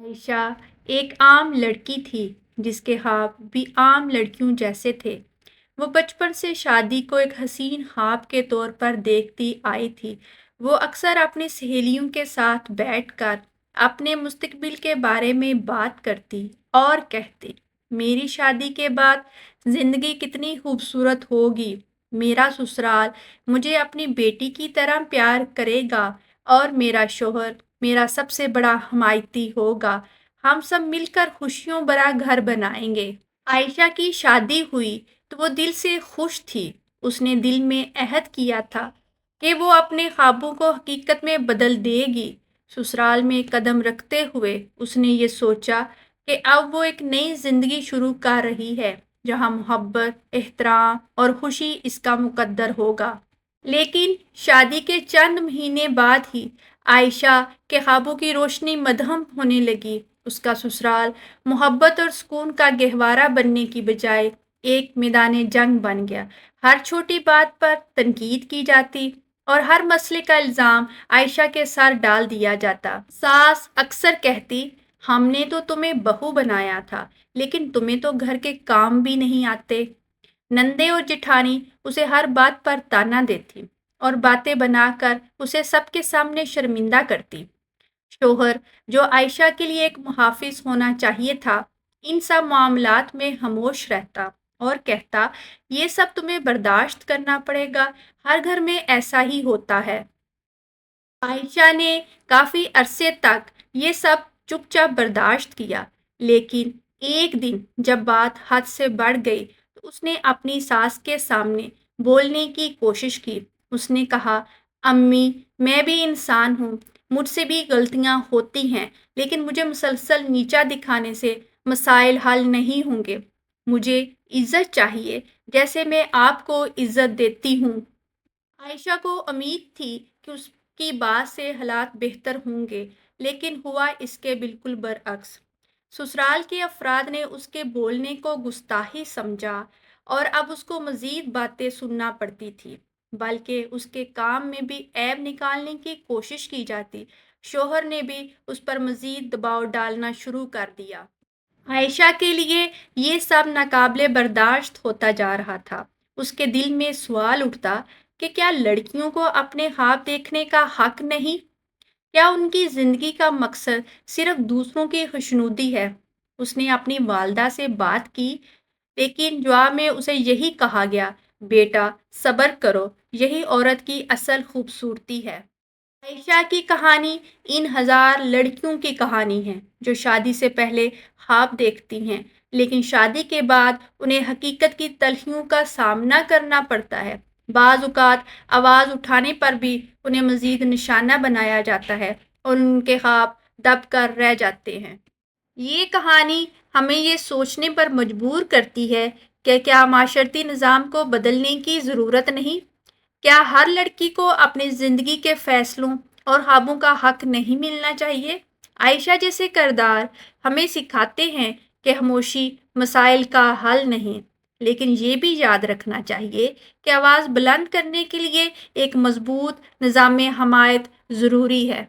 عائشہ ایک عام لڑکی تھی جس کے خواب بھی عام لڑکیوں جیسے تھے۔ وہ بچپن سے شادی کو ایک حسین خواب کے طور پر دیکھتی آئی تھی۔ وہ اکثر اپنی سہیلیوں کے ساتھ بیٹھ کر اپنے مستقبل کے بارے میں بات کرتی اور کہتی، میری شادی کے بعد زندگی کتنی خوبصورت ہوگی۔ میرا سسرال مجھے اپنی بیٹی کی طرح پیار کرے گا اور میرا شوہر میرا سب سے بڑا حمایتی ہوگا۔ ہم سب مل کر خوشیوں بھرا گھر بنائیں گے۔ عائشہ کی شادی ہوئی تو وہ دل سے خوش تھی۔ اس نے دل میں عہد کیا تھا کہ وہ اپنے خوابوں کو حقیقت میں بدل دے گی۔ سسرال میں قدم رکھتے ہوئے اس نے یہ سوچا کہ اب وہ ایک نئی زندگی شروع کر رہی ہے جہاں محبت، احترام اور خوشی اس کا مقدر ہوگا۔ لیکن شادی کے چند مہینے بعد ہی عائشہ کے خوابوں کی روشنی مدھم ہونے لگی۔ اس کا سسرال محبت اور سکون کا گہوارہ بننے کی بجائے ایک میدان جنگ بن گیا۔ ہر چھوٹی بات پر تنقید کی جاتی اور ہر مسئلے کا الزام عائشہ کے سر ڈال دیا جاتا۔ ساس اکثر کہتی، ہم نے تو تمہیں بہو بنایا تھا لیکن تمہیں تو گھر کے کام بھی نہیں آتے۔ نندے اور جٹھانی اسے ہر بات پر تانا دیتی اور باتیں بنا کر اسے سب کے سامنے شرمندہ کرتی۔ شوہر جو عائشہ کے لیے ایک محافظ ہونا چاہیے تھا، ان سب معاملات میں خاموش رہتا اور کہتا، یہ سب تمہیں برداشت کرنا پڑے گا، ہر گھر میں ایسا ہی ہوتا ہے۔ عائشہ نے کافی عرصے تک یہ سب چپ چاپ برداشت کیا، لیکن ایک دن جب بات حد سے بڑھ گئی تو اس نے اپنی ساس کے سامنے بولنے کی کوشش کی۔ اس نے کہا، امی، میں بھی انسان ہوں، مجھ سے بھی غلطیاں ہوتی ہیں، لیکن مجھے مسلسل نیچا دکھانے سے مسائل حل نہیں ہوں گے۔ مجھے عزت چاہیے جیسے میں آپ کو عزت دیتی ہوں۔ عائشہ کو امید تھی کہ اس کی بات سے حالات بہتر ہوں گے، لیکن ہوا اس کے بالکل برعکس۔ سسرال کے افراد نے اس کے بولنے کو گستاخی سمجھا اور اب اس کو مزید باتیں سننا پڑتی تھی، بلکہ اس کے کام میں بھی عیب نکالنے کی کوشش کی جاتی۔ شوہر نے بھی اس پر مزید دباؤ ڈالنا شروع کر دیا۔ عائشہ کے لیے یہ سب ناقابل برداشت ہوتا جا رہا تھا۔ اس کے دل میں سوال اٹھتا کہ کیا لڑکیوں کو اپنے خواب دیکھنے کا حق نہیں؟ کیا ان کی زندگی کا مقصد صرف دوسروں کی خوشنودی ہے؟ اس نے اپنی والدہ سے بات کی، لیکن جواب میں اسے یہی کہا گیا، بیٹا صبر کرو، یہی عورت کی اصل خوبصورتی ہے۔ عائشہ کی کہانی ان ہزار لڑکیوں کی کہانی ہے جو شادی سے پہلے خواب دیکھتی ہیں، لیکن شادی کے بعد انہیں حقیقت کی تلخیوں کا سامنا کرنا پڑتا ہے۔ بعض اوقات آواز اٹھانے پر بھی انہیں مزید نشانہ بنایا جاتا ہے اور ان کے خواب دب کر رہ جاتے ہیں۔ یہ کہانی ہمیں یہ سوچنے پر مجبور کرتی ہے کہ کیا معاشرتی نظام کو بدلنے کی ضرورت نہیں؟ کیا ہر لڑکی کو اپنی زندگی کے فیصلوں اور خوابوں کا حق نہیں ملنا چاہیے؟ عائشہ جیسے کردار ہمیں سکھاتے ہیں کہ خاموشی مسائل کا حل نہیں، لیکن یہ بھی یاد رکھنا چاہیے کہ آواز بلند کرنے کے لیے ایک مضبوط نظام حمایت ضروری ہے۔